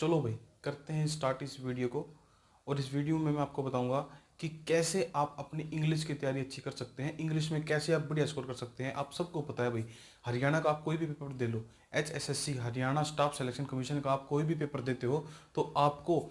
चलो भाई करते हैं स्टार्ट इस वीडियो को। और इस वीडियो में मैं आपको बताऊंगा कि कैसे आप अपनी इंग्लिश की तैयारी अच्छी कर सकते हैं, इंग्लिश में कैसे आप बढ़िया स्कोर कर सकते हैं। आप सबको पता है भाई, हरियाणा का आप कोई भी पेपर दे लो, HSSC Haryana staff selection commission का आप कोई भी पेपर देते हो तो आपको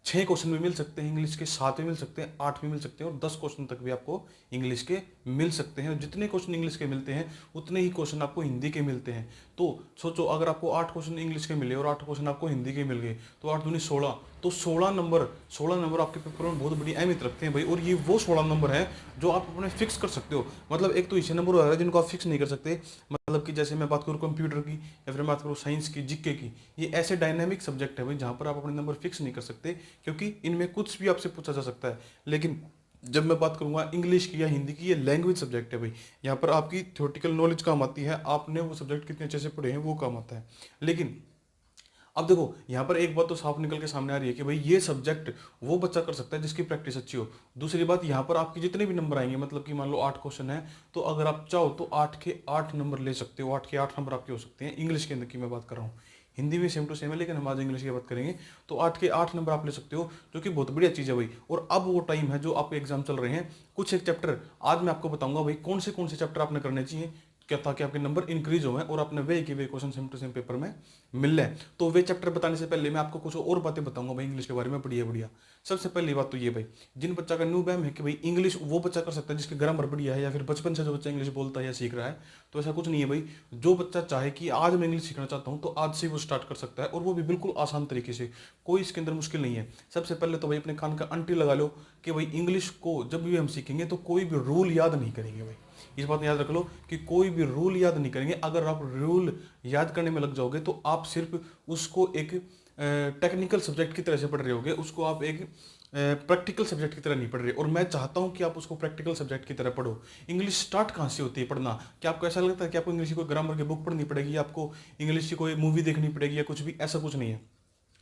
6 क्वेश्चन भी मिल सकते हैं इंग्लिश के, 7 भी मिल सकते हैं, 8 भी मिल सकते हैं और 10 क्वेश्चन तक भी आपको इंग्लिश के मिल सकते हैं। और जितने क्वेश्चन इंग्लिश के मिलते हैं उतने ही क्वेश्चन आपको हिंदी के मिलते हैं। तो सोचो अगर आपको 8 क्वेश्चन इंग्लिश के मिले और 8 क्वेश्चन आपको हिंदी के मिल गए तो 8 दूनी 16, तो 16 नंबर आपके पेपर में बहुत बड़ी अहमियत रखते हैं भाई। और ये वो 16 नंबर है जो आप अपने फिक्स कर सकते हो। मतलब एक तो ऐसे नंबर हो रहा है जिनको आप फिक्स नहीं कर सकते, मतलब कि जैसे मैं बात करूँ कंप्यूटर की या फिर बात करूँ साइंस की, जीके की, ये ऐसे डायनामिक सब्जेक्ट है भाई जहाँ पर आप अपने नंबर फिक्स नहीं कर सकते, क्योंकि इनमें कुछ भी आपसे पूछा जा सकता है। लेकिन जब मैं बात करूंगा इंग्लिश की या हिंदी की, ये लैंग्वेज सब्जेक्ट है भाई, यहाँ पर आपकी थ्योरेटिकल नॉलेज काम आती है, आपने वो सब्जेक्ट कितने अच्छे से पढ़े हैं वो काम आता है। लेकिन अब देखो यहाँ पर एक बात तो साफ निकल के सामने आ रही है कि भाई ये सब्जेक्ट वो बच्चा कर सकता है जिसकी प्रैक्टिस अच्छी हो। दूसरी बात, यहाँ पर आपके जितने भी नंबर आएंगे, मतलब कि मान लो 8 क्वेश्चन है तो अगर आप चाहो तो 8 के 8 नंबर ले सकते हो, 8 के 8 नंबर आपके हो सकते हैं। इंग्लिश के अंदर की मैं बात कर रहा हूँ, हिंदी में सेम टू सेम है लेकिन हम आज इंग्लिश की बात करेंगे। तो 8 के 8 नंबर आप ले सकते हो, जो कि बहुत बढ़िया चीज़ है भाई। और अब वो टाइम है जो आपके एग्जाम चल रहे हैं, कुछ एक चैप्टर आज मैं आपको बताऊंगा भाई कौन से चैप्टर आपने करने चाहिए क्या, ताकि आपके नंबर इंक्रीज हो और अपने वे के वे question same to same paper में मिल रहे हैं। तो वे चैप्टर बताने से पहले मैं आपको कुछ और बातें बताऊंगा भाई इंग्लिश के बारे में, बढ़िया बढ़िया। सबसे पहली बात तो ये भाई, जिन बच्चा का न्यू बैम है कि भाई इंग्लिश वो बच्चा कर सकता है जिसके ग्रामर बढ़िया है या फिर बचपन से जो बच्चा इंग्लिश बोलता है या सीख रहा है, तो ऐसा कुछ नहीं है भाई। जो बच्चा चाहे कि आज मैं इंग्लिश सीखना चाहता हूँ तो आज से वो स्टार्ट कर सकता है, और वो भी बिल्कुल आसान तरीके से, कोई इसके अंदर मुश्किल नहीं है। सबसे पहले तो भाई अपने कान का अंटी लगा लो कि भाई इंग्लिश को जब भी हम सीखेंगे तो कोई भी रूल याद नहीं करेंगे भाई। इस बात याद रख लो कि कोई भी रूल याद नहीं करेंगे। अगर आप रूल याद करने में लग जाओगे तो आप सिर्फ उसको एक टेक्निकल सब्जेक्ट की तरह से पढ़ रहे होगे, उसको आप एक प्रैक्टिकल सब्जेक्ट की तरह नहीं पढ़ रहे। और मैं चाहता हूं कि आप उसको प्रैक्टिकल सब्जेक्ट की तरह पढ़ो। इंग्लिश स्टार्ट कहाँ से होती है पढ़ना? क्या आपको ऐसा लगता है कि आपको इंग्लिश की कोई ग्रामर की बुक पढ़नी पड़ेगी, आपको इंग्लिश की कोई मूवी देखनी पड़ेगी या कुछ भी? ऐसा कुछ नहीं है।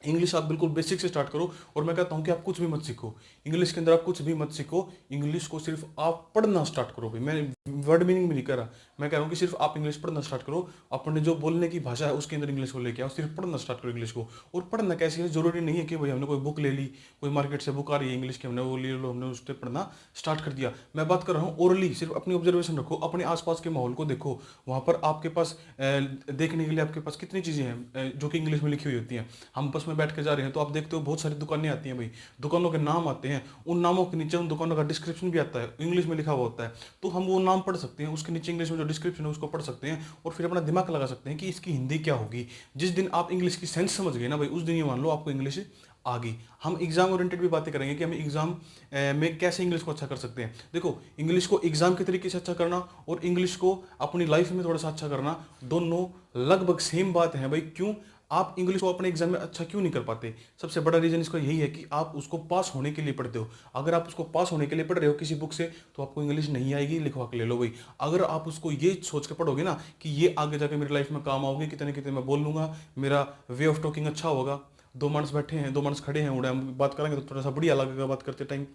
इंग्लिश आप बिल्कुल बेसिक से स्टार्ट करो। और मैं कहता हूं कि आप कुछ भी मत सीखो इंग्लिश के अंदर, आप कुछ भी मत सीखो, इंग्लिश को सिर्फ आप पढ़ना स्टार्ट करो भाई। मैं वर्ड मीनिंग भी नहीं कर रहा, मैं कह रहा हूं कि सिर्फ आप इंग्लिश पढ़ना स्टार्ट करो। अपने जो बोलने की भाषा है उसके अंदर इंग्लिश को लेके आओ, सिर्फ पढ़ना स्टार्ट करो इंग्लिश को। और पढ़ना कैसे है, जरूरी नहीं है कि भाई हमने कोई बुक ले ली, कोई मार्केट से बुक आ रही है इंग्लिश की, हमने वो ले लो, हमने उस पर पढ़ना स्टार्ट कर दिया। मैं बात कर रहा हूँ ओरली, सिर्फ अपनी ऑब्जर्वेशन रखो, अपने आसपास के माहौल को देखो। वहाँ पर आपके पास देखने के लिए आपके पास कितनी चीज़ें हैं जो कि इंग्लिश में लिखी हुई होती हैं। हम बस में बैठ के जा रहे हैं तो आप देखते हो बहुत सारी दुकानें आती हैं भाई, दुकानों के नाम आते हैं, उन नामों के नीचे उन दुकानों का डिस्क्रिप्शन भी आता है, इंग्लिश में लिखा हुआ होता है। तो हम वो नाम पढ़ सकते हैं, उसके नीचे इंग्लिश में जो डिस्क्रिप्शन है उसको पढ़ सकते हैं और फिर अपना दिमाग लगा सकते हैं कि इसकी हिंदी क्या होगी। जिस दिन आप इंग्लिश की सेंस समझ गए ना भाई, उस दिन ये मान लो आपको इंग्लिश आ गई। हम एग्जाम ओरिएंटेड भी बातें करेंगे कि हम एग्जाम में कैसे इंग्लिश को अच्छा कर सकते हैं। देखो, इंग्लिश को एग्जाम के तरीके से अच्छा करना और इंग्लिश को अपनी लाइफ में थोड़ा सा अच्छा करना, दोनों लगभग सेम बात है भाई। क्यों आप इंग्लिश को अपने एग्जाम में अच्छा क्यों नहीं कर पाते? सबसे बड़ा रीजन इसका यही है कि आप उसको पास होने के लिए पढ़ते हो। अगर आप उसको पास होने के लिए पढ़ रहे हो किसी बुक से तो आपको इंग्लिश नहीं आएगी, लिखवा के ले लो भाई। अगर आप उसको ये सोच के पढ़ोगे ना कि ये आगे जाके मेरी लाइफ में काम आओगे, कितने कितने मैं बोल लूंगा, मेरा वे ऑफ टॉकिंग अच्छा होगा, दो मानस बैठे हैं, दो मानस खड़े हैं, उड़े हम बात करेंगे तो थोड़ा सा बढ़िया लगेगा बात करते टाइम,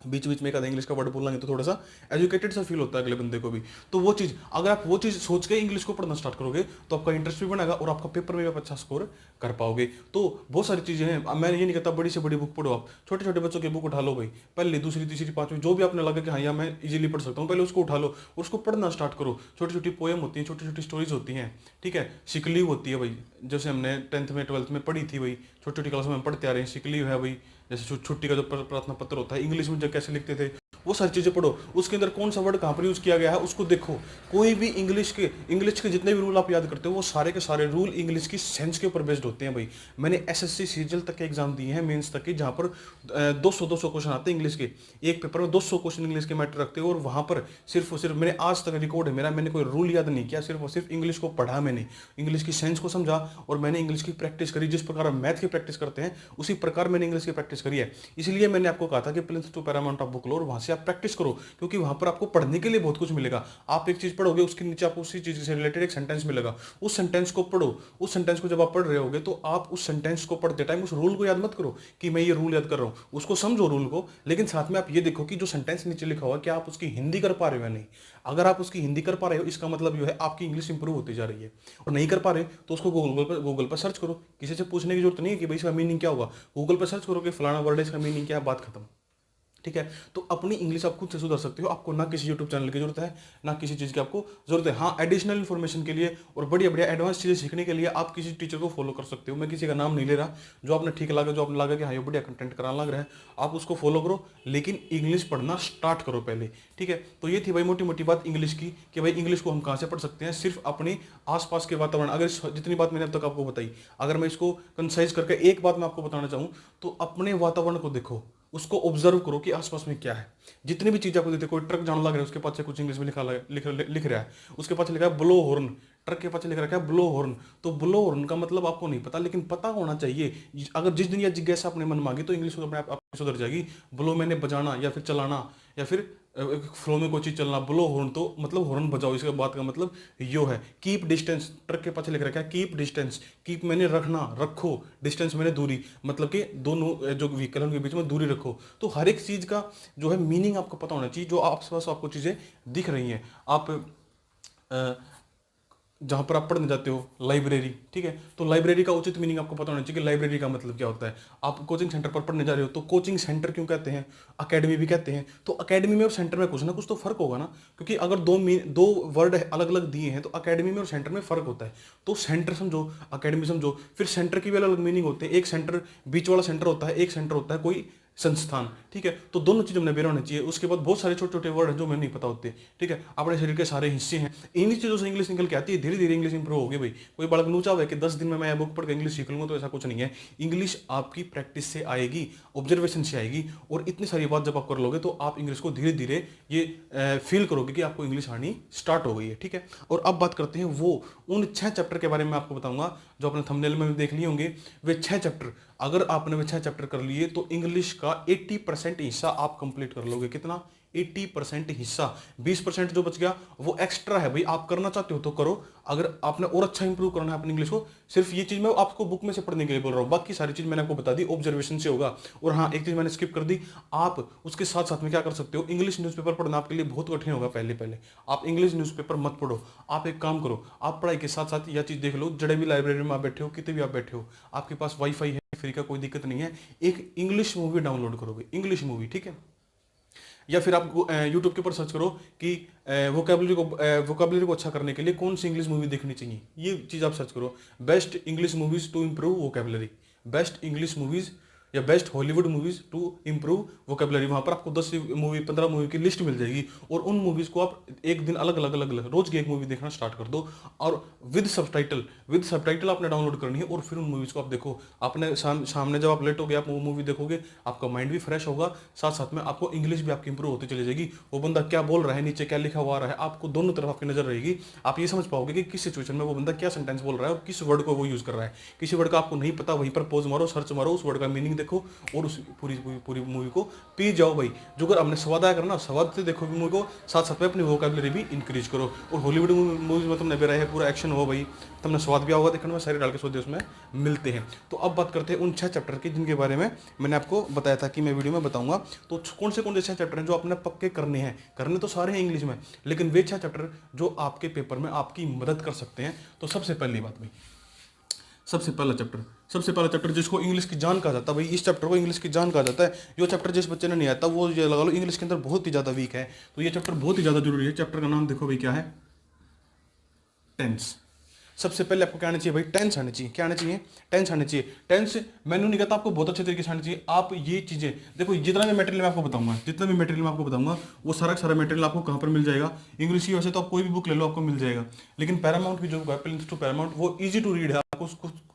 बीच बीच में एक आधा इंग्लिश का वर्ड बोलेंगे तो थोड़ा सा एजुकेटेड सा फील होता है अगले बंदे को भी। तो वो चीज़, अगर आप वो चीज़ सोच के इंग्लिश को पढ़ना स्टार्ट करोगे तो आपका इंटरेस्ट भी बनेगा और आपका पेपर में भी आप अच्छा स्कोर कर पाओगे। तो बहुत सारी चीज़ें हैं। अब मैं ये नहीं कहता बड़ी से बड़ी बुक पढ़ो, आप छोटे छोटे बच्चों की बुक उठा लो भाई, पहले दूसरी तीसरी पांचवी जो भी आपने लगा कि हाँ यार मैं इजीली पढ़ सकता हूँ, पहले उसको उठा लो और उसको पढ़ना स्टार्ट करो। छोटी छोटी पोएम होती हैं, छोटी छोटी स्टोरीज होती हैं, ठीक है, सिकलीव होती है भाई, जैसे हमने 10th में 12th में पढ़ी थी भाई, छोटी छोटी क्लास में हम पढ़ते आ रहे हैं, सिकलीव है भाई। जैसे छुट्टी का जो प्रार्थना पत्र होता है इंग्लिश में जो कैसे लिखते थे, वो सारी चीज़ें पढ़ो। उसके अंदर कौन सा वर्ड कहाँ पर यूज़ किया गया है उसको देखो। कोई भी इंग्लिश के जितने भी रूल आप याद करते हो वो सारे के सारे रूल इंग्लिश की सेंस के ऊपर बेस्ड होते हैं भाई। मैंने एसएससी सीजीएल तक के एग्जाम दिए हैं, मेंस तक के, जहाँ पर 200 क्वेश्चन आते हैं इंग्लिश के। एक पेपर में 200 क्वेश्चन इंग्लिश के मैटर रखते हो और वहाँ पर सिर्फ और सिर्फ मैंने आज तक रिकॉर्ड है मेरा, मैंने कोई रूल याद नहीं किया, सिर्फ और सिर्फ इंग्लिश को पढ़ा, मैंने इंग्लिश की सेंस को समझा और मैंने इंग्लिश की प्रैक्टिस करी। जिस प्रकार हम मैथ की प्रैक्टिस करते हैं उसी प्रकार मैंने इंग्लिश की प्रैक्टिस करी है। इसलिए मैंने आपको कहा था कि plinth to paramount of book लो और वहाँ से आप प्रैक्टिस करो, क्योंकि वहां पर आपको पढ़ने के लिए बहुत कुछ मिलेगा। आप एक चीज पढ़ोगे, उसके नीचे आपको उसी चीज से रिलेटेड एक सेंटेंस मिलेगा, उस सेंटेंस को पढ़ो। उस सेंटेंस को जब आप पढ़ रहे होगे तो आप उस सेंटेंस को पढ़ते टाइम उस रूल को याद मत करो कि मैं ये रूल याद कर रहा हूँ, उसको समझो रूल को, लेकिन साथ में आप ये देखो कि जो सेंटेंस नीचे लिखा हुआ है क्या आप उसकी हिंदी कर पा रहे हो या नहीं। अगर आप उसकी हिंदी कर पा रहे हो, इसका मतलब जो है आपकी इंग्लिश इंप्रूव होती जा रही है। और नहीं कर पा रहे तो उसको गूगल पर सर्च करो, किसी से पूछने की जरूरत नहीं है कि भाई इसका मीनिंग क्या होगा। गूगल पर सर्च करो कि फलाना वर्ड है, इसका मीनिंग क्या है, बात खत्म। ठीक है, तो अपनी इंग्लिश आप खुद से सुधार सकते हो। आपको ना किसी यूट्यूब चैनल की जरूरत है, ना किसी चीज़ की आपको जरूरत है। हाँ, एडिशनल इन्फॉर्मेशन के लिए और बढ़िया बढ़िया एडवांस चीज़ें सीखने के लिए आप किसी टीचर को फॉलो कर सकते हो। मैं किसी का नाम नहीं ले रहा, जो आपने ठीक लगा, जो आपने लगा कि हाँ ये बढ़िया कंटेंट कराना लग रहा है, आप उसको फॉलो करो, लेकिन इंग्लिश पढ़ना स्टार्ट करो पहले। ठीक है, तो ये थी भाई मोटी मोटी बात इंग्लिश की, कि भाई इंग्लिश को हम कहाँ से पढ़ सकते हैं। सिर्फ अपने आसपास के वातावरण, अगर जितनी बात मैंने अब तक आपको बताई, अगर मैं इसको कंसाइज करके एक बात मैं आपको बताना चाहूँ, तो अपने वातावरण को देखो, उसको ऑब्जर्व करो कि आसपास में क्या है। जितनी भी चीज आपको देते, कोई ट्रक जाने लग रहा है, उसके पास कुछ इंग्लिश में लिख रहा है, उसके पास लिखा है ब्लो हॉर्न, ट्रक के पास लिख रखा है ब्लो हॉर्न। तो ब्लो हॉर्न का मतलब आपको नहीं पता, लेकिन पता होना चाहिए। अगर जिस दिन यह जिज्ञासा अपने मन मांगी तो इंग्लिश अपने आप सुधर जाएगी। ब्लो मैंने बजाना या फिर चलाना, या फिर फ्लो में कोई चीज चलना। ब्लो हॉर्न तो मतलब हॉर्न बजाओ, इसके बात का मतलब यो है। कीप डिस्टेंस, ट्रक के पास लिख रखा है कीप डिस्टेंस, कीप मैंने रखना, रखो, डिस्टेंस मैंने दूरी, मतलब कि दोनों जो व्हीकल है उनके बीच में दूरी रखो। तो हर एक चीज का जो है मीनिंग आपको पता होना चाहिए। जो आस पास आपको चीजें दिख रही हैं, आप जहाँ पर आप पढ़ने जाते हो, लाइब्रेरी, ठीक है, तो लाइब्रेरी का उचित मीनिंग आपको पता होना चाहिए कि लाइब्रेरी का मतलब क्या होता है। आप कोचिंग सेंटर पर पढ़ने जा रहे हो तो कोचिंग सेंटर क्यों कहते हैं, अकेडमी भी कहते हैं। तो अकेडमी में और सेंटर में कुछ ना कुछ तो फर्क होगा ना, क्योंकि अगर दो वर्ड अलग अलग दिए हैं तो अकेडमी में और सेंटर में फर्क होता है। तो सेंटर समझो, अकेडमी समझो, फिर सेंटर की भी अलग अलग मीनिंग होते हैं। एक सेंटर बीच वाला सेंटर होता है, एक सेंटर होता है कोई संस्थान। ठीक है, तो दोनों चीज हमने बेरा होना चाहिए। उसके बाद बहुत सारे छोटे छोटे वर्ड हैं जो हमें नहीं पता होते। ठीक है, अपने शरीर के सारे हिस्से हैं, इन्हीं चीजों से इंग्लिश निकल के आती है। धीरे धीरे इंग्लिश इंप्रूव होगी भाई। कोई बालक नूचा हुआ है कि 10 दिन में मैं बुक पढ़ के इंग्लिश सीख लूंगा, तो ऐसा कुछ नहीं है। इंग्लिश आपकी प्रैक्टिस से आएगी, ऑब्जर्वेशन से आएगी, और इतनी सारी बात जब आप कर लोगे तो आप इंग्लिश को धीरे धीरे ये फील करोगे कि आपको इंग्लिश आनी स्टार्ट हो गई है। ठीक है, और अब बात करते हैं वो उन 6 चैप्टर के बारे में आपको बताऊंगा जो आपने थंबनेल में भी देख लिए होंगे। वे 6 चैप्टर, अगर आपने वे 6 चैप्टर कर लिए तो इंग्लिश का 80% हिस्सा आप कंप्लीट कर लोगे। कितना? 80% हिस्सा। 20% जो बच गया वो एक्स्ट्रा है भाई, आप करना चाहते हो तो करो। अगर आपने और अच्छा इंप्रूव करना है अपनी इंग्लिश को, सिर्फ ये चीज मैं आपको बुक में से पढ़ने के लिए बोल रहा हूँ, बाकी सारी चीज मैंने आपको बता दी, ऑब्जर्वेशन से होगा। और हाँ, एक चीज मैंने स्किप कर दी, आप उसके साथ साथ में क्या कर सकते हो, इंग्लिश न्यूज़पेपर पढ़ना आपके लिए बहुत कठिन होगा। पहले पहले आप इंग्लिश न्यूज़पेपर मत पढ़ो। आप एक काम करो, आप पढ़ाई के साथ साथ यह चीज देख लो, जड़े भी लाइब्रेरी में आप बैठे हो, कितने भी आप बैठे हो, आपके पास वाईफाई है, फ्री का कोई दिक्कत नहीं है, एक इंग्लिश मूवी डाउनलोड करोगे, इंग्लिश मूवी। ठीक है, या फिर आप यूट्यूब के ऊपर सर्च करो कि वोकेबलरी को अच्छा करने के लिए कौन सी इंग्लिश मूवी देखनी चाहिए, ये चीज आप सर्च करो। Best English movies to improve vocabulary, best English movies या best Hollywood movies to improve vocabulary. वहां पर आपको 10 मूवी 15 मूवी की लिस्ट मिल जाएगी, और उन मूवीज को आप एक दिन अलग अलग अलग अलग रोज की एक मूवी देखना स्टार्ट कर दो, और विद सबटाइटल आपने डाउनलोड करनी है, और फिर उन मूवीज को आप देखो। आपने सामने जब आप लेट हो गए, आप वो मूवी देखोगे, आपका माइंड भी फ्रेश होगा, साथ साथ में आपको इंग्लिश भी आपकी इंप्रूव होती चली जाएगी। वो बंदा क्या बोल रहा है, नीचे क्या लिखा हुआ रहा है, आपको दोनों तरफ आपकी नजर रहेगी। आप ये समझ पाओगे कि किस सिचुएशन में वो बंदा क्या सेंटेंस बोल रहा है और किस वर्ड को वो यूज कर रहा है। किसी वर्ड का आपको नहीं पता, वहीं पर पॉज मारो, सर्च मारो, उस वर्ड का मीनिंग देखो, और उस पूरी पूरी पूरी मूवी को पी जाओ भाई। जो अगर हमने स्वाद आया करना, स्वाद से देखो मूवी को, साथ साथ में अपनी वोकैबुलरी भी इंक्रीज करो। और हॉलीवुड मूवीज में तुमने बेरा है, पूरा एक्शन हो भाई, तुमने स्वाद भी होगा देखने में, सारे डाल के स्वाद उसमें मिलते हैं। तो अब बात करते हैं उन 6 चैप्टर की जिनके बारे में मैंने आपको बताया था कि मैं वीडियो में बताऊंगा। तो कौन से 6 चैप्टर हैं जो आपने पक्के करने हैं, करने तो सारे हैं इंग्लिश में, लेकिन वे 6 चैप्टर जो आपके पेपर में आपकी मदद कर सकते हैं। तो सबसे पहली बात भाई, सबसे पहला चैप्टर जिसको इंग्लिश की जान कहा जाता है भाई, इस चैप्टर को इंग्लिश की जान कहा जाता है। जो चैप्टर जिस बच्चे ने नहीं आता वो ये लगा लो इंग्लिश के अंदर बहुत ही ज़्यादा वीक है, तो ये चैप्टर बहुत ही ज़्यादा जरूरी है। चैप्टर का नाम देखो भाई क्या है, टेंस। सबसे पहले आपको क्या आना चाहिए भाई, टेंस आनी चाहिए। क्या आना चाहिए? टेंस आनी चाहिए। टेंस मैंने नहीं कहता आपको बहुत अच्छे तरीके से आनी चाहिए। आप ये चीज़ें देखो, जितना भी मटेरियल मैं आपको बताऊंगा, जितना भी मटेरियल मैं आपको बताऊंगा, वो सारा सारा मटेरियल आपको कहाँ पर मिल जाएगा, इंग्लिश की। वैसे तो आप कोई भी बुक ले लो आपको मिल जाएगा, लेकिन पैरामाउंट की जो बुक है, प्रिंस टू पैरामाउंट, वो ईजी टू रीड है,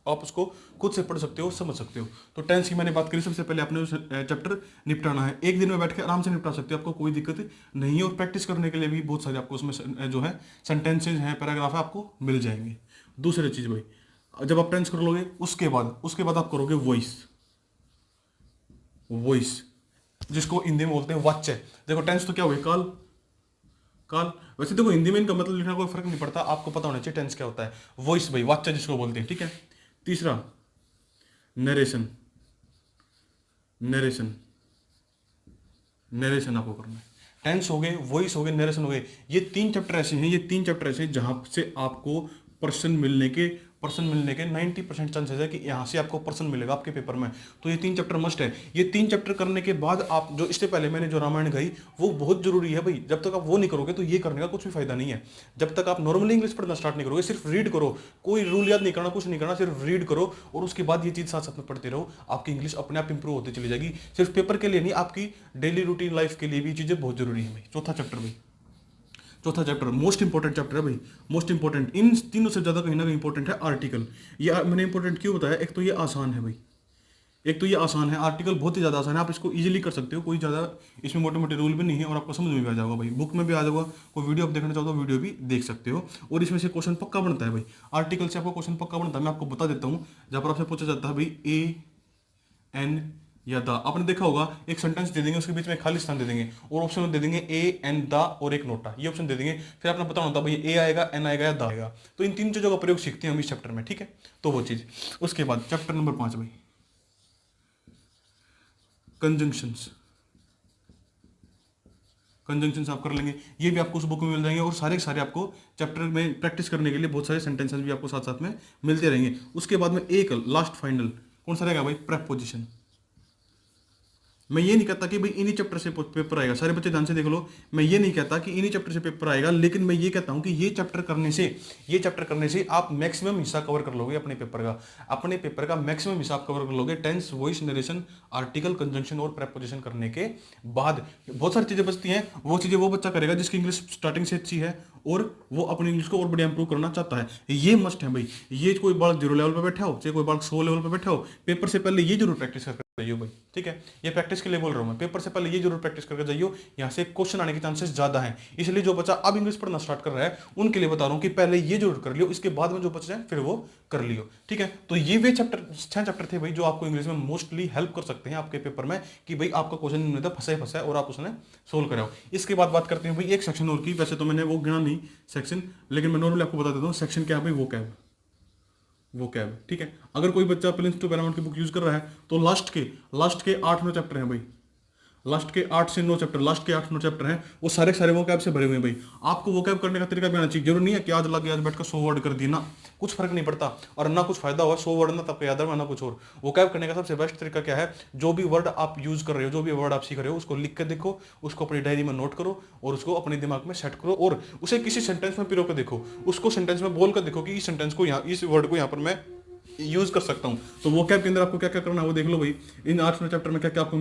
आप उसको खुद से पढ़ सकते हो, समझ सकते हो। तो टेंस की मैंने बात करी, सबसे पहले आपने चैप्टर निपटाना है। एक दिन में बैठ के आराम से निपटा सकते हो, आपको कोई दिक्कत नहीं है। और प्रैक्टिस करने के लिए भी बहुत सारे आपको उसमें जो है सेंटेंसेज हैं, पैराग्राफ है, आपको मिल जाएंगे। दूसरी चीज भाई, जब आप टेंस कर लोगे उसके बाद आप करोगे वॉइस। जिसको हिंदी में बोलते हैं वाच्य। देखो टेंस तो क्या हुआ, काल काल। वैसे देखो हिंदी में इनका मतलब लिखना कोई फर्क नहीं पड़ता, आपको पता होना चाहिए टेंस क्या होता है। वॉइस भाई, वाच्य जिसको बोलते हैं, ठीक है। तीसरा नरेशन, नरेशन, नरेशन आपको करना है। टेंस हो गए, वॉइस हो गए, नरेशन हो गए। ये 3 चैप्टर ऐसे हैं, ये 3 चैप्टर ऐसे हैं जहां से आपको पर्सन मिलने के 90% चांसेस है कि यहाँ से आपको पर्सन मिलेगा आपके पेपर में। तो ये 3 चैप्टर मस्ट है। ये 3 चैप्टर करने के बाद आप जो इससे पहले मैंने जो रामायण गई वो बहुत जरूरी है भाई। जब तक आप वो नहीं करोगे तो ये करने का कुछ भी फायदा नहीं है। जब तक आप नॉर्मली इंग्लिश पढ़ना स्टार्ट नहीं करोगे, सिर्फ रीड करो, कोई रूल याद नहीं करना, कुछ नहीं करना, सिर्फ रीड करो और उसके बाद ये चीज़ साथ साथ में पढ़ते रहो, आपकी इंग्लिश अपने आप इंप्रूव होती चली जाएगी। सिर्फ पेपर के लिए नहीं, आपकी डेली रूटीन लाइफ के लिए भी चीज़ें बहुत जरूरी है भाई। चौथा चैप्टर भाई, चौथा चैप्टर मोस्ट इंपॉर्टेंट चैप्टर है भाई, मोस्ट इंपॉर्टेंट। इन तीनों से ज्यादा कहीं ना कहीं इंपॉर्टेंट है आर्टिकल। ये मैंने इंपॉर्टेंट क्यों बताया, एक तो ये आसान है भाई, एक तो ये आसान है, आर्टिकल बहुत ही ज़्यादा आसान है, आप इसको इजीली कर सकते हो, कोई ज़्यादा इसमें मोटे मोटे रूल भी नहीं है और आपको समझ में भी आ जाएगा भाई। बुक में भी आ जाएगा, कोई वीडियो आप देखना चाहो तो वीडियो भी देख सकते हो और इसमें से क्वेश्चन पक्का बनता है भाई। आर्टिकल से आपको क्वेश्चन पक्का बनता है, मैं आपको बता देता हूँ। जहाँ पर आपसे पूछा जाता है भाई ए एन या द, आपने देखा होगा एक सेंटेंस दे देंगे, उसके बीच में खाली स्थान दे देंगे और ऑप्शन में दे देंगे ए एन द और एक नोटा, ये ऑप्शन दे देंगे। फिर आपने बताना होता है भाई ए आएगा, एन आएगा या द आएगा। तो इन 3 चीजों का प्रयोग सीखते हैं हम इस चैप्टर में, ठीक है। तो वो चीज, उसके बाद चैप्टर नंबर 5 भाई, कंजंक्शंस। कंजंक्शंस आप कर लेंगे, ये भी आपको उस बुक में मिल जाएंगे और सारे के सारे आपको चैप्टर में प्रैक्टिस करने के लिए बहुत सारे सेंटेंसेस भी आपको साथ साथ में मिलते रहेंगे। उसके बाद में एक लास्ट फाइनल कौन सा रहेगा भाई, प्रेपोजिशन। मैं ये नहीं कहता कि भाई इन्हीं चैप्टर से पेपर आएगा, सारे बच्चे ध्यान से देख लो, मैं ये नहीं कहता कि इन्हीं चैप्टर से पेपर आएगा, लेकिन मैं ये कहता हूं कि ये चैप्टर करने से आप मैक्सिमम हिस्सा कवर कर लोगे अपने पेपर का मैक्सिमम हिस्सा आप कवर कर लोगे। Tense, voice, narration, article, conjunction और प्रेपोजिशन करने के बाद बहुत सारी चीजें बचती हैं। वो चीजें वो बच्चा करेगा जिसकी इंग्लिश स्टार्टिंग से अच्छी है और वो अपनी इंग्लिश को और बढ़िया इंप्रूव करना चाहता है। ये मस्ट है भाई। ये कोई बालक 0 लेवल पे बैठा हो, चाहे कोई बालक 100 लेवल पे बैठा हो, पेपर से पहले ये जरूर प्रैक्टिस करके जाइयो भाई, ठीक है। ये प्रैक्टिस के लिए बोल रहा हूं मैं, पेपर से पहले ये जरूर प्रैक्टिस करके जाइयो, यहाँ से क्वेश्चन आने के चांसेस ज्यादा हैं। इसलिए जो बच्चा अब इंग्लिश पढ़ना स्टार्ट कर रहा है उनके लिए बता रहा हूँ कि पहले ये जरूर कर लियो, इसके बाद में जो बच जाए फिर वो कर लियो, ठीक है। तो ये वे चैप्टर 6 चैप्टर थे भाई जो आपको इंग्लिश में मोस्टली हेल्प कर सकते हैं आपके पेपर में, कि भाई आपका क्वेश्चन नहीं था फंसा है और आप उसने सोल्व कराओ। इसके बाद बात करते हैं भाई एक सेक्शन और की। वैसे तो मैंने वो गिना नहीं सेक्शन, लेकिन मैं नॉर्मली आपको बता देता हूँ सेक्शन क्या है भाई, वो कैब, ठीक है। अगर कोई बच्चा प्रिंस टू पैरामाउंट की बुक यूज कर रहा है तो लास्ट के 8-9 चैप्टर हैं भाई, लास्ट के 8 से 9 चैप्टर, लास्ट के 8-9 चैप्टर हैं, वो सारे सारे वो कैब से भरे हुए हैं भाई। आपको वो कैब करने का तरीका भी आना चाहिए, जरूर नहीं है कि आज लग गया आज बैठकर 100 वर्ड कर दिए ना, कुछ फर्क नहीं पड़ता और ना कुछ फायदा हुआ 100 वर्ड ना तब याद है ना कुछ और। वो कैब करने का सबसे बेस्ट तरीका क्या है, जो भी वर्ड आप यूज कर रहे हो, जो भी वर्ड आप सीख रहे हो, उसको लिख कर देखो, उसको अपनी डायरी में नोट करो और उसको अपने दिमाग में सेट करो और उसे किसी सेंटेंस में पिरो कर देखो, उसको सेंटेंस में बोल कर देखो कि इस सेंटेंस को यहाँ, इस वर्ड को यहाँ पर मैं यूज कर सकता हूं। तो वो कैब के अंदर आपको क्या क्या करना है वो देख लो भाई। इन 8 चैप्टर में क्या क्या आपको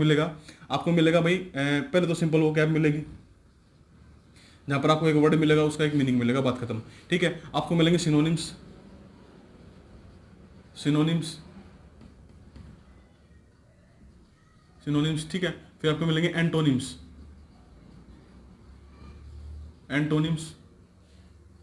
मिलेगा भाई। पहले तो सिंपल वो कैब मिलेगी, जहां पर आपको एक वर्ड मिलेगा उसका एक मीनिंग मिलेगा, बात खत्म, ठीक है। आपको मिलेंगे सिनोनिम्स, ठीक है। फिर आपको मिलेंगे एंटोनिम्स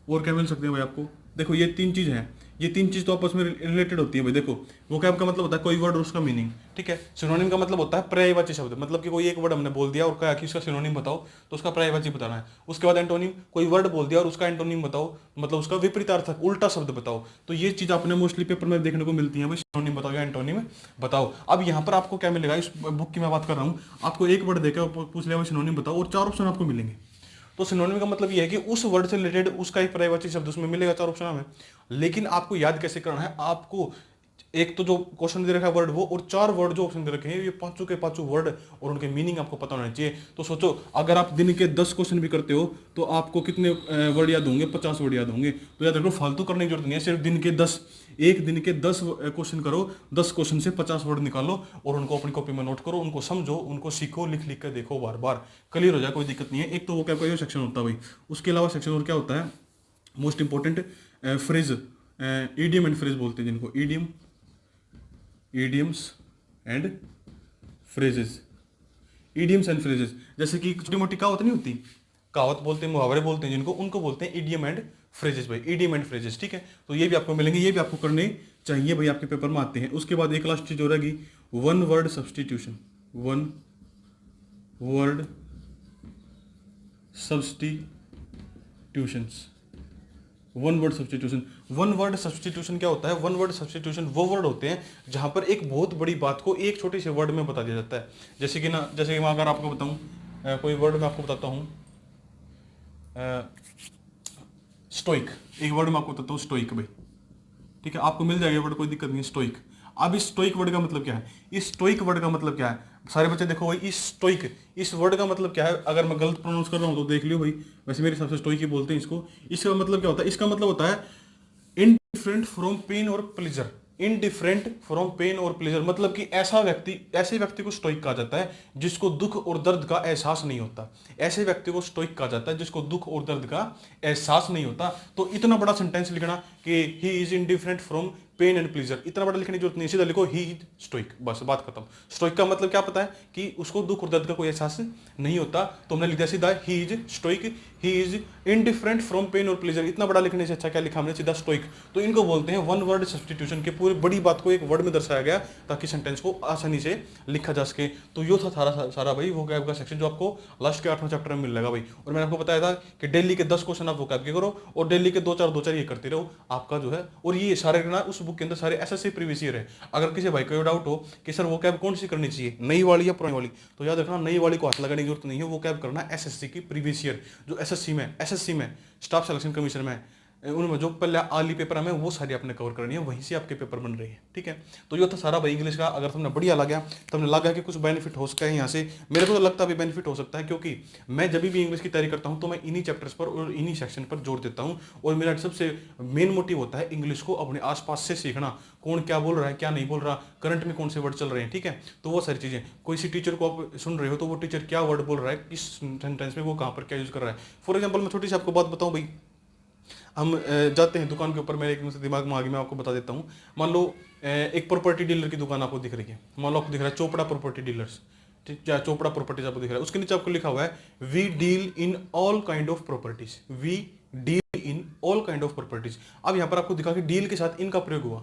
और क्या मिल सकते हैं भाई आपको, देखो ये 3 चीज हैं, ये 3 चीज तो आपस में रिलेटेड होती है भाई। देखो वोकैब का मतलब होता है कोई वर्ड और उसका मीनिंग, ठीक है। सिनोनिम का मतलब होता है पर्यायवाची शब्द, मतलब कि कोई एक वर्ड हमने बोल दिया और कहा कि उसका सिनोनिम बताओ तो उसका पर्यायवाची बताना है। उसके बाद एंटोनिम, कोई वर्ड बोल दिया और उसका एंटोनिम बताओ, मतलब उसका विपरीतार्थक उल्टा शब्द बताओ। तो ये चीज आपने मोस्टली पेपर में देखने को मिलती है भाई, सिनोनिम बताओ या एंटोनिम बताओ। अब यहाँ पर आपको क्या मिलेगा, इस बुक की मैं बात कर रहा हूँ, आपको एक वर्ड देकर पूछ लिया सिनोनिम बताओ और 4 ऑप्शन आपको मिलेंगे। तो सिनोनिम का मतलब यह है कि उस वर्ड से रिलेटेड उसका एक पर्यायवाची शब्द उसमें मिलेगा 4 ऑप्शन में। लेकिन आपको याद कैसे करना है, आपको एक तो जो क्वेश्चन दे रखा है वर्ड वो, और 4 वर्ड जो ऑप्शन दे रखे हैं ये पांचों के पांचों वर्ड और उनके मीनिंग आपको पता होना चाहिए। तो सोचो अगर आप दिन के 10 क्वेश्चन भी करते हो तो आपको कितने वर्ड याद होंगे, 50 वर्ड याद होंगे। तो याद रखो फालतू करने की जरूरत नहीं है, सिर्फ एक दिन के 10 क्वेश्चन करो, 10 क्वेश्चन से 50 वर्ड निकालो और उनको अपनी कॉपी में नोट करो, उनको समझो, उनको सीखो, लिख लिख कर देखो, बार बार क्लियर हो जाए, कोई दिक्कत नहीं है। एक तो वो क्या ये सेक्शन होता है भाई। उसके अलावा सेक्शन और क्या होता है, most important phrase, idiom and phrase बोलते हैं जिनको, idioms and phrases, idioms and phrases. जैसे कि छोटी मोटी कहावत नहीं होती, कहावत बोलते हैं, मुहावरे बोलते हैं जिनको, उनको बोलते हैं ईडियम एंड फ्रेजेस भाई, ईडियम एंड फ्रेजेस, ठीक है। तो ये भी आपको मिलेंगे, ये भी आपको करने चाहिए भाई, आपके पेपर में आते हैं। उसके बाद एक लास्ट चीज हो रहेगी one word substitution, one word substitutions. One word substitution. One word substitution क्या होता है? वन वर्ड सब्स्टिट्यूशन वो वर्ड होते हैं जहां पर एक बहुत बड़ी बात को एक छोटे से वर्ड में बता दिया जाता है। जैसे कि मैं अगर आपको बताऊं, कोई वर्ड मैं आपको बताता हूं, स्टोइक। एक वर्ड मैं आपको बताता हूँ, स्टोइक भाई, ठीक है, आपको मिल जाएगा वर्ड, कोई दिक्कत नहीं है, स्टोइक। अब इस स्टोइक वर्ड का मतलब क्या है? इस स्टोइक वर्ड का मतलब क्या है? सारे बच्चे देखो भाई, इस स्टोइक, इस वर्ड का मतलब क्या है? अगर मैं गलत प्रोनाउंस कर रहा हूं तो देख लियो भाई, वैसे मेरे हिसाब से स्टोइक ही बोलते हैं इसको। इसका मतलब क्या होता है? इसका मतलब होता है इनडिफरेंट फ्रॉम पेन और प्लेजर। इनडिफरेंट फ्रॉम पेन और प्लेजर मतलब कि ऐसे व्यक्ति को स्टोइक कहा जाता है जिसको दुख और दर्द का एहसास नहीं होता। ऐसे व्यक्ति को स्टोइक कहा जाता है जिसको दुख और दर्द का एहसास नहीं होता। तो इतना बड़ा सेंटेंस लिखना कि he is indifferent from pain and pleasure, इतना बड़ा लिखने की जरूरत नहीं, सीधा लिखो ही इज स्टोइक, बस बात खत्म। स्टोइक का मतलब क्या पता है? कि उसको दुख और दर्द का कोई एहसास नहीं होता। तो हमने लिख दिया सीधा he is stoic, he is indifferent from pain और प्लेजर। इतना बड़ा लिखने से अच्छा क्या लिखा हमने? सीधा स्टोइक। तो इनको बोलते हैं वन वर्ड सब्स्टिट्यूशन के, पूरी बड़ी बात को एक वर्ड में दर्शाया गया ताकि सेंटेंस को आसानी से लिखा जा सके। तो यो था सारा भाई वोकैब का सेक्शन जो आपको लास्ट के 8वें चैप्टर में मिल जाएगा भाई। और मैंने आपको बताया था कि डेली के 10 क्वेश्चन आप वोकैब के करो और डेली के 2-4 ये करते रहो, आपका जो है। और ये सारे ना उस बुक के अंदर सारे एसएससी प्रीवियस ईयर है। अगर किसी भाई को डाउट हो कि सर वोकैब कौन सी करनी चाहिए, नई वाली या पुरानी वाली, तो याद रखना नई वाली को हाथ लगाने की जरूरत नहीं है, वोकैब करना एसएससी की प्रीवियस ईयर, जो एसएससी में स्टाफ सिलेक्शन कमीशन में उनमें जो पहले आली पेपर हमें वो सारी आपने कवर करनी है, वहीं से आपके पेपर बन रहे हैं, ठीक है। तो ये था सारा भाई इंग्लिश का। अगर तुमने बढ़िया लगा, तुमने लगा कि कुछ बेनिफिट हो सकता है यहाँ से, मेरे को तो लगता है भी बेनिफिट हो सकता है, क्योंकि मैं जब भी इंग्लिश की तैयारी करता हूँ तो मैं इन्हीं चैप्टर्स पर और इन्हीं सेक्शन पर जोर देता हूँ। और मेरा सबसे मेन मोटिव होता है इंग्लिश को अपने आसपास से सीखना, कौन क्या बोल रहा है क्या नहीं बोल रहा, करंट में कौन से वर्ड चल रहे हैं, ठीक है। तो वो सारी चीज़ें, कोई सी टीचर को आप सुन रहे हो तो वो टीचर क्या वर्ड बोल रहा है, किस सेंटेंस में वो कहाँ पर क्या यूज़ कर रहा है। फॉर एग्जाम्पल मैं छोटी सी आपको बात बताऊँ भाई, हम जाते हैं दुकान के ऊपर, मेरे एक दिमाग में आ गई, मैं आपको बता देता हूँ। मान लो एक प्रॉपर्टी डीलर की दुकान आपको दिख रही है, मान लो आपको दिख रहा है चोपड़ा प्रॉपर्टी डीलर्स, ठीक है, चोपड़ा प्रॉपर्टीज आपको दिख रहा है। उसके नीचे आपको लिखा हुआ है we deal in all kind of properties, we deal in all kind of properties. अब यहाँ पर आपको दिखा कि डील के साथ इनका प्रयोग हुआ,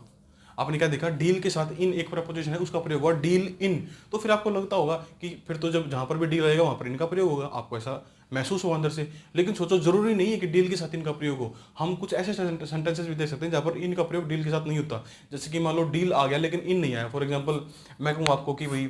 आपने क्या देखा, डील के साथ इन एक प्रपोजिशन है उसका प्रयोग हुआ, डील इन। तो फिर आपको लगता होगा कि फिर तो जब जहां पर भी डील आएगा वहां पर इनका प्रयोग होगा, आपको ऐसा महसूस हुआ अंदर से। लेकिन सोचो जरूरी नहीं है कि डील के साथ इनका प्रयोग हो, हम कुछ ऐसे सेंटेंसेस भी देख सकते हैं जहां पर इनका प्रयोग डील के साथ नहीं होता। जैसे कि मान लो डील आ गया लेकिन इन नहीं आया। फॉर एग्जाम्पल मैं कहूँ आपको कि भाई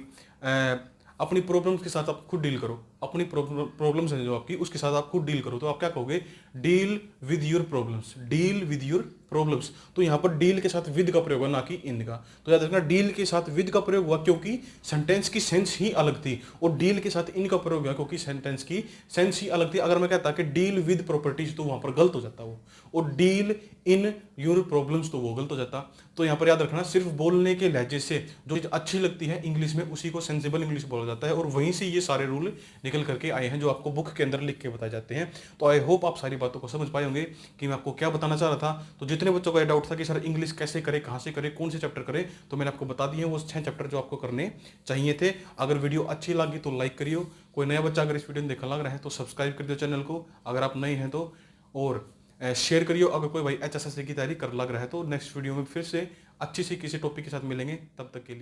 अपनी प्रॉब्लम्स के साथ आप खुद डील करो, अपनी प्रॉब्लम्स है जो आपकी उसके साथ आप खुद डील करो, तो आप क्या कहोगे, deal with your problems, deal with your problems. तो यहाँ पर डील के साथ विद का प्रयोग हुआ, ना कि इन का। तो याद रखना डील के साथ विद का प्रयोग हुआ क्योंकि सेंटेंस की सेंस ही अलग थी, और डील के साथ इन का प्रयोग हुआ क्योंकि सेंटेंस की सेंस ही अलग थी। अगर मैं कहता कि डील विद प्रॉपर्टीज तो वहां पर गलत हो जाता वो, और डील इन योर प्रॉब्लम्स तो वो गलत हो जाता। तो यहाँ पर याद रखना सिर्फ बोलने के लहजे से जो चीज अच्छी लगती है इंग्लिश में उसी को सेंसिबल इंग्लिश बोला जाता है, और वहीं से ये सारे रूल निकल करके आए हैं जो आपको बुक के अंदर लिख के बताए जाते हैं। तो आई होप आप सारी बातों को समझ पाए होंगे कि मैं आपको क्या बताना चाह रहा था। तो जितने बच्चों का डाउट था कि सर इंग्लिश कैसे करे, कहाँ से करे, कौन से चैप्टर करे, तो मैंने आपको बता दिए वो 6 चैप्टर जो आपको करने चाहिए थे। अगर वीडियो अच्छी लगी तो लाइक करियो, कोई नया बच्चा अगर इस वीडियो में देखने लग रहा है तो सब्सक्राइब कर दियो चैनल को अगर आप नए हैं तो, और शेयर करियो। अगर कोई भाई HSSC की तैयारी कर लग रहा है तो नेक्स्ट वीडियो में फिर से अच्छी सी किसी टॉपिक के साथ मिलेंगे, तब तक के लिए।